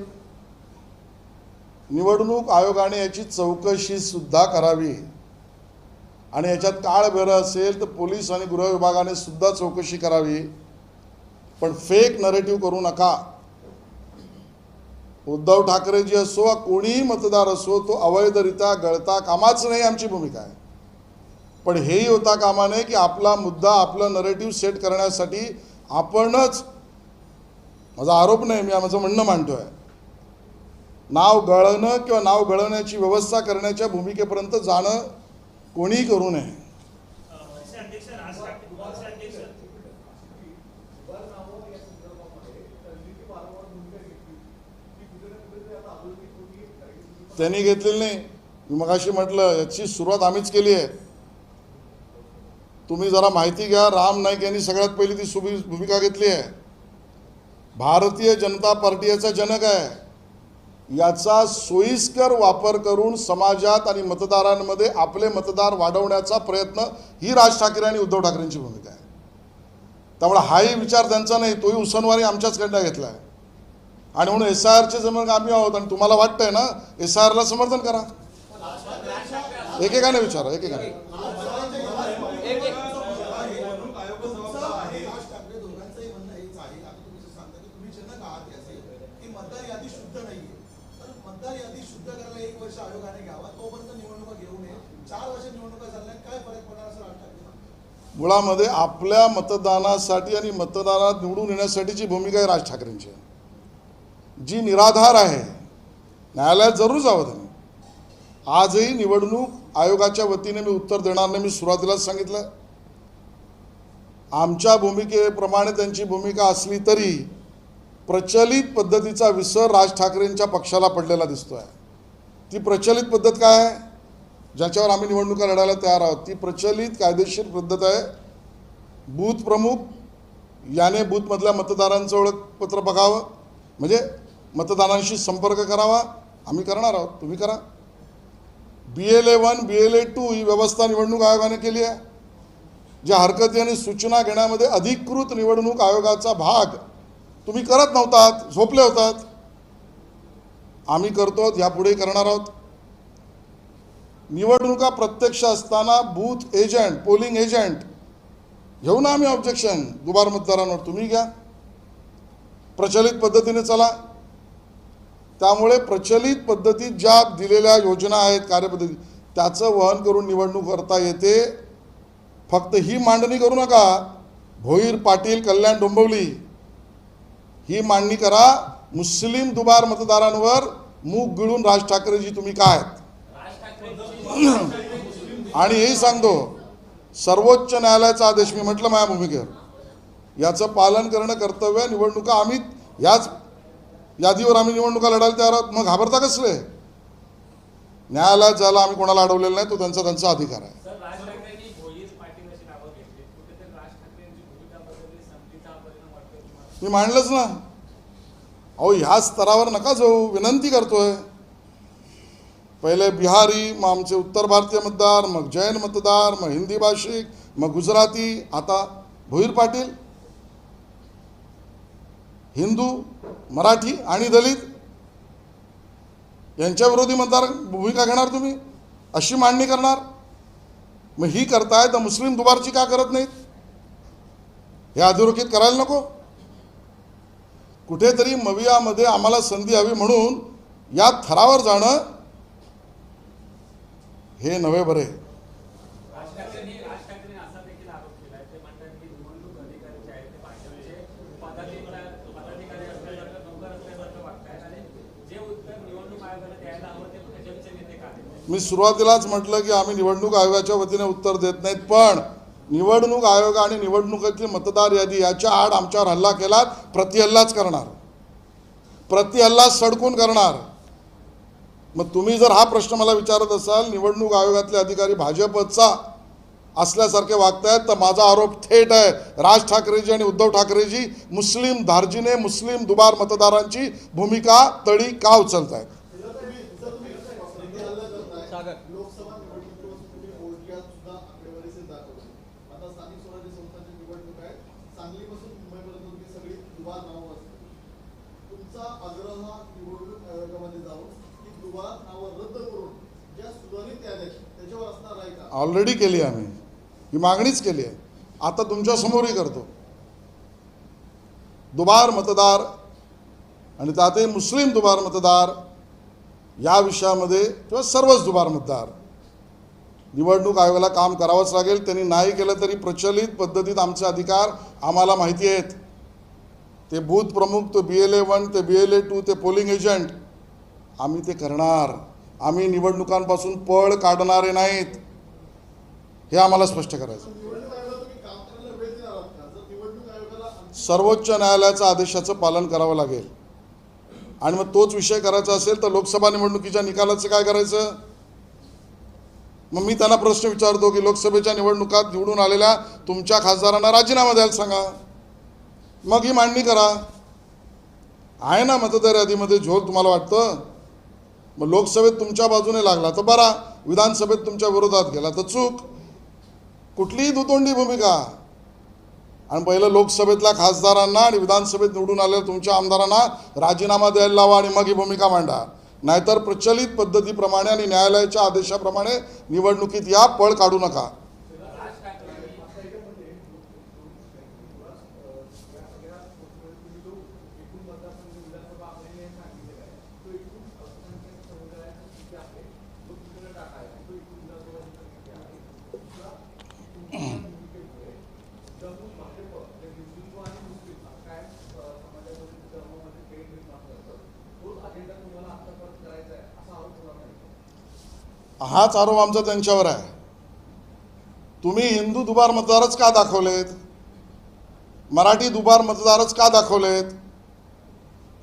निवडणूक आयोगाने याची चौकशी सुद्धा करावी. आणि याच्यात काळबेरं असेल तर पोलीस आणि गृह विभागाने सुद्धा चौकशी करावी. पण फेक नरेटिव्ह करू नका. उद्धव ठाकरेजी असो, कोणीही मतदार असो, तो अवैधरित्या गळता कामाच नाही आमची भूमिका आहे. पण हेही होता कामा नये की आपला मुद्दा, आपलं नरेटिव्ह सेट करण्यासाठी आपणच, माझा आरोप नाही, मी माझं म्हणणं मांडतोय, नाव गळणं किंवा नाव गळवण्याची व्यवस्था करण्याच्या भूमिकेपर्यंत जाणं कोणीही करू नये. त्यांनी घेतलेली नाही. मी मगाशी म्हटलं याची सुरुवात आम्हीच केली आहे. तुम्ही जरा माहिती घ्या. राम नाईक यांनी सगळ्यात पहिली ती भूमिका घेतली आहे. भारतीय जनता पार्टी याचा जनक आहे. याचा सोयीस्कर वापर करून समाजात आणि मतदारांमध्ये आपले मतदार वाढवण्याचा प्रयत्न ही राज ठाकरे आणि उद्धव ठाकरेंची भूमिका आहे. त्यामुळे हाही विचार त्यांचा नाही, तोही उसनवारी आमच्याचकडनं घेतला आहे. आणि म्हणून SIRचे समर्थक आम्ही आहोत. आणि तुम्हाला वाटतंय ना SIRला समर्थन करा. एकेकाने विचारा, एकेकाने. मुळामध्ये आपल्या मतदानासाठी आणि मतदानात निवडून येण्यासाठीची भूमिका आहे राज ठाकरेंची, जी निराधार आहे. न्यायालयात जरूर जावं त्यांनी. आजही निवडणूक आयोगाच्या वतीने मी उत्तर देणार नाही. मी सुरुवातीलाच सांगितलं, आमच्या भूमिकेप्रमाणे त्यांची भूमिका असली तरी प्रचलित पद्धतीचा विसर राज ठाकरेंच्या पक्षाला पडलेला दिसतोय. ती प्रचलित पद्धत काय आहे, ज्याच्यावर आम्ही निवडणुका लढायला तयार आहोत, ती प्रचलित कायदेशीर पद्धत आहे. बूथ प्रमुख याने बूथमधल्या मतदारांचं ओळखपत्र बघावं, म्हणजे मतदारांशी संपर्क करावा. आम्ही करणार आहोत, तुम्ही करा. BLA1 BLA2 ही व्यवस्था निवडणूक आयोगाने केली आहे. ज्या हरकती आणि सूचना घेण्यामध्ये अधिकृत निवडणूक आयोगाचा भाग तुम्ही करत नव्हतात, झोपले होतात. आम्ही करतो, यापुढे करणार आहोत. निवडणुका प्रत्यक्ष असताना बूथ एजंट, पोलिंग एजंट घेऊ ना आम्ही ऑब्जेक्शन दुबार मतदारांवर, तुम्ही घ्या. प्रचलित पद्धतीने चला. त्यामुळे प्रचलित पद्धतीत ज्या दिलेल्या योजना आहेत, कार्यपद्धती, त्याचं वहन करून निवडणूक करता येते. फक्त ही मांडणी करू नका, भोईर, पाटील, कल्याण, डोंबिवली ही मांडणी करा. मुस्लिम दुबार मतदारांवर मूग गिळून राज ठाकरेजी तुम्ही काय आहेत. आणि हेही सांगतो, सर्वोच्च न्यायालयाचा आदेश, मी म्हटलं माझ्या भूमिकेवर, याचं पालन करणं कर्तव्य. निवडणुका आम्ही याच यादीवर आम्ही निवडणुका लढायला तयार आहोत. मग घाबरता कसले. न्यायालयात जायला आम्ही कोणाला अडवलेलं नाही, तो त्यांचा अधिकार आहे. मी मांडलंच ना. अहो, ह्या स्तरावर नका जाऊ, विनंती करतोय. पहिले बिहारी, मग आमचे उत्तर भारतीय मतदार, मग जैन मतदार, मग हिंदी भाषिक, मग गुजराती, आता भोईर पाटील. हिंदू, मराठी आणि दलित यांच्या विरोधी मतदार भूमिका घेणार तुम्ही, अशी मांडणी करणार. मग ही करताय तर मुस्लिम दुबारची का करत नाहीत. हे अधोरेखित करायला नको. कुठेतरी मवियामध्ये आम्हाला संधी हवी म्हणून या थरावर जाणं हे नव्हे बरे. मी सुरुवातीलाच म्हटलं की आम्ही निवडणूक आयोगाच्या वतीने उत्तर देत नाहीत, पण निवडणूक आयोग आणि निवडणुकीची मतदार यादी याच्या आड आमच्यावर हल्ला केला, प्रतिहल्लाच करणार, प्रतिहल्ला सडकून करणार. मग तुम्ही जर हा प्रश्न मला विचारत असाल, निवडणूक आयोगातले अधिकारी भाजपचा असल्यासारखे वागतायत, तर माझा आरोप थेट आहे, राज ठाकरेजी आणि उद्धव ठाकरेजी मुस्लिम धार्जिणे, मुस्लिम दुबार मतदारांची भूमिका तळी का उचलत आहेत. लोकसभा निवडणुकीवर तुम्ही बोलक्यात सुद्धा आकडेवारीचे दाखवले. आता स्थानिक स्वराज्य संस्थांची निवडणूक आहे, सांगलीपासून मुंबईपर्यंत तुम्ही सगळी दुबार नावं असतील. तुमचा आग्रह हा निवडणूक आयोगामध्ये जाऊन की दुबार नावं रद्द करून ज्या सुधारित याद्या त्याच्यावर असणार आहे का. ऑलरेडी केली आम्ही, ही मागणीच केली आहे. आता तुमच्यासमोरही करतो. दुबार मतदार आणि त्यातही मुस्लिम दुबार मतदार या विषयामध्ये, किंवा सर्वच दुबार मतदार, निवडणूक आयोगाला काम करावंच लागेल. त्यांनी नाही केलं तरी प्रचलित पद्धतीत आमचे अधिकार आम्हाला माहिती आहेत. ते बूथ प्रमुख, ते BLA1, ते BLA2, ते पोलिंग एजंट, आम्ही ते करणार. आम्ही निवडणुकांपासून पळ काढणारे नाहीत, हे आम्हाला स्पष्ट करायचं. निवडणूक आयोगाला तुम्ही काम करायला वेळ देणार आहात का. जर निवडणूक आयोगाला सर्वोच्च न्यायालयाच्या आदेशाचं पालन करावं लागेल. आणि मग तोच विषय करायचा असेल तर लोकसभा निवडणुकीच्या निकालाचं काय करायचं. मग मी त्यांना प्रश्न विचारतो की लोकसभेच्या निवडणुकात निवडून आलेल्या तुमच्या खासदारांना राजीनामा द्यायला सांगा, मग ही मांडणी करा. आहे ना मतदार यादीमध्ये झोल, तुम्हाला वाटतं. मग लोकसभेत तुमच्या बाजूने लागला तर बरा, विधानसभेत तुमच्या विरोधात गेला तर चूक. कुठलीही दुतोंडी भूमिका. आणि पहिलं लोकसभेतल्या खासदारांना आणि विधानसभेत निवडून आलेल्या तुमच्या आमदारांना राजीनामा द्यायला लावा आणि मग ही भूमिका मांडा. नाहीतर प्रचलित पद्धतीप्रमाणे आणि न्यायालयाच्या आदेशाप्रमाणे निवडणुकीत या, पळ काढू नका. हाच आरोप आमचा त्यांच्यावर आहे. तुम्ही हिंदू दुबार मतदारच का दाखवलेत, मराठी दुबार मतदारच का दाखवलेत.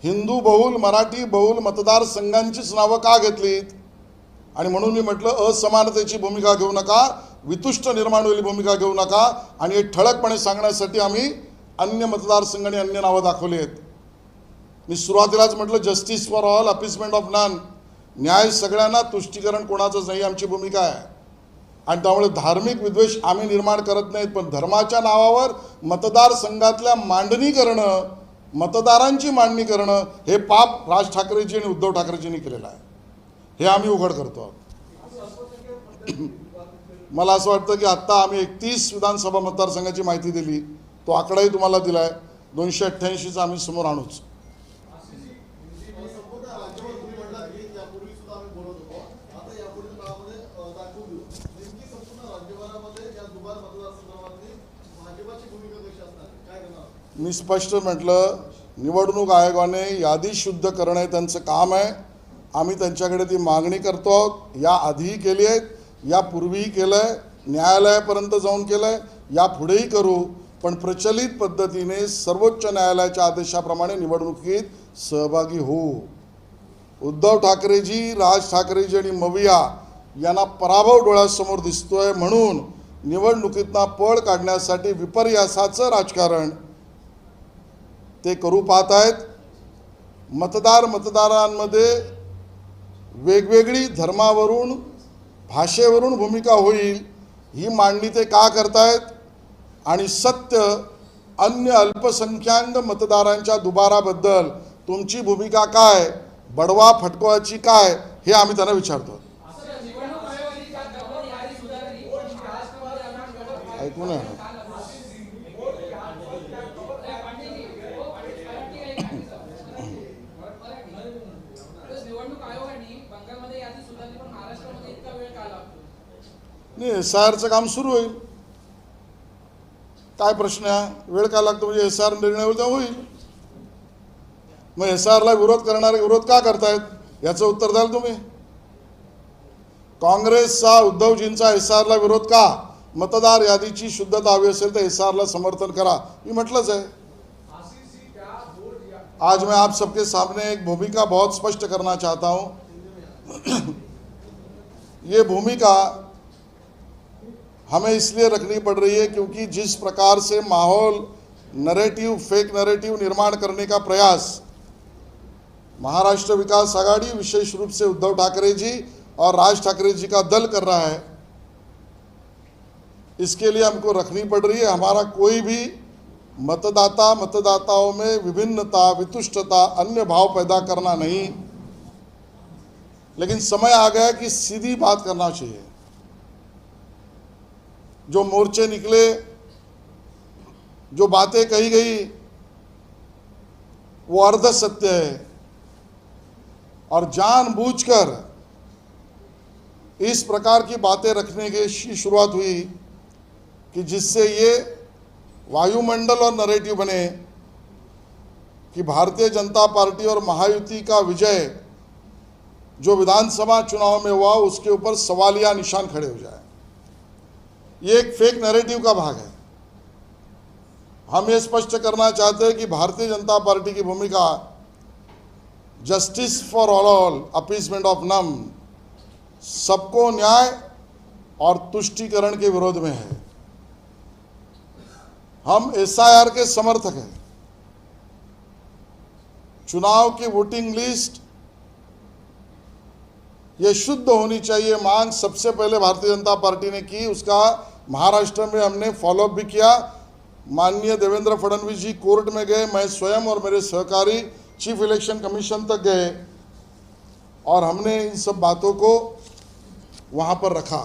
हिंदू बहुल मराठी बहुल मतदारसंघांचीच नावं का घेतलीत? आणि म्हणून मी म्हटलं असमानतेची भूमिका घेऊ नका, वितुष्ट निर्माण होईल भूमिका घेऊ नका. आणि हे ठळकपणे सांगण्यासाठी आम्ही अन्य मतदारसंघ आणि अन्य नावं दाखवली आहेत. मी सुरुवातीलाच म्हटलं justice for all, appeasement of none, न्याय सगळ्यांना, तुष्टीकरण कोणाचंच नाही, आमची भूमिका आहे. आणि त्यामुळे धार्मिक विद्वेष आम्ही निर्माण करत नाहीत, पण धर्माच्या नावावर मतदारसंघातल्या मांडणी करणं, मतदारांची मांडणी करणं हे पाप राज ठाकरेजी आणि उद्धव ठाकरेजींनी केलेलं आहे. हे आम्ही उघड करतो आहोत. मला असं वाटतं की आत्ता आम्ही 31 विधानसभा मतदारसंघाची माहिती दिली, तो आकडाही तुम्हाला दिला आहे. 288चा आम्ही समोर आणूच. संपूर्ण राज्यावर तुम्ही म्हटलात की यापूर्वी सुद्धा आम्ही बोलत होतो, आता यापुढील काळामध्ये दाखवून देऊ. नेमकी संपूर्ण राज्यभरामध्ये या दुबार मतदारसंदर्भातली भाजपाची भूमिका कशी असणार, काय करणार? मी स्पष्ट म्हटलं, निवडणूक आयोगाने यादी शुद्ध करणं हे त्यांचं काम आहे. आम्ही त्यांच्याकडे ती मागणी करतो आहोत. या आधीही केली आहेत, यापूर्वीही केलं आहे, न्यायालयापर्यंत जाऊन केलं आहे, यापुढेही करू. पण प्रचलित पद्धतीने सर्वोच्च न्यायालयाच्या आदेशाप्रमाणे निवडणुकीत सहभागी होऊ. उद्धव ठाकरेजी, राज ठाकरेजी आणि मविया यांना पराभव डोळ्यासमोर दिसतोय, म्हणून निवडणुकीतना पळ काढण्यासाठी विपर्यासाचं राजकारण ते करू पाहत आहेत. मतदारांमध्ये वेगवेगळी धर्मावरून, भाषेवरून भूमिका होईल ही मांडणी ते का करतायत? आणि सत्य अन्य अल्पसंख्याक मतदारांच्या दुबाराबद्दल तुमची भूमिका काय, बडवा फटकवाची काय, हे आम्ही त्यांना विचारतो. ऐकू ना. नाही, SIRचं काम सुरू होईल. काय प्रश्न आहे? वेळ काय लागतो? म्हणजे SIR निर्णय होईल तेव्हा होईल. मग SIRला विरोध करणारे विरोध का करतायत याचं उत्तर द्याल तुम्ही. काँग्रेसचा, उद्धवजींचा SIRला विरोध का? मतदार यादीची शुद्धता हवी असेल तर SIRला समर्थन करा, मी म्हटलंच आहे. आज मैं आप सबके सामने एक भूमिका बहुत स्पष्ट करना चाहता हूँ. ये भूमिका हमें इसलिए रखनी पड़ रही है क्योंकि जिस प्रकार से माहौल, नैरेटिव, फेक नैरेटिव निर्माण करने का प्रयास महाराष्ट्र विकास आघाड़ी, विशेष रूप से उद्धव ठाकरे जी और राज ठाकरे जी का दल कर रहा है, इसके लिए हमको रखनी पड़ रही है. हमारा कोई भी मतदाताओं में विभिन्नता, वितुष्टता, अन्य भाव पैदा करना नहीं, लेकिन समय आ गया कि सीधी बात करना चाहिए. जो मोर्चे निकले, जो बातें कही गई, वो अर्ध सत्य है. और जानबूझकर इस प्रकार की बातें रखने की शुरुआत हुई कि जिससे ये वायुमंडल और नैरेटिव बने कि भारतीय जनता पार्टी और महायुति का विजय जो विधानसभा चुनाव में हुआ उसके ऊपर सवालिया निशान खड़े हो जाए. ये एक फेक नैरेटिव का भाग है. हम ये स्पष्ट करना चाहते हैं कि भारतीय जनता पार्टी की भूमिका justice for all, appeasement of none, सबको न्याय और तुष्टीकरण के विरोध में है. हम SIR के समर्थक हैं. चुनाव की वोटिंग लिस्ट ये शुद्ध होनी चाहिए, मांग सबसे पहले भारतीय जनता पार्टी ने की. उसका महाराष्ट्र में हमने फॉलोअप भी किया. माननीय देवेंद्र फडणवीस जी कोर्ट में गए, मैं स्वयं और मेरे सहकारी चीफ इलेक्शन कमीशन तक गए और हमने इन सब बातों को वहाँ पर रखा.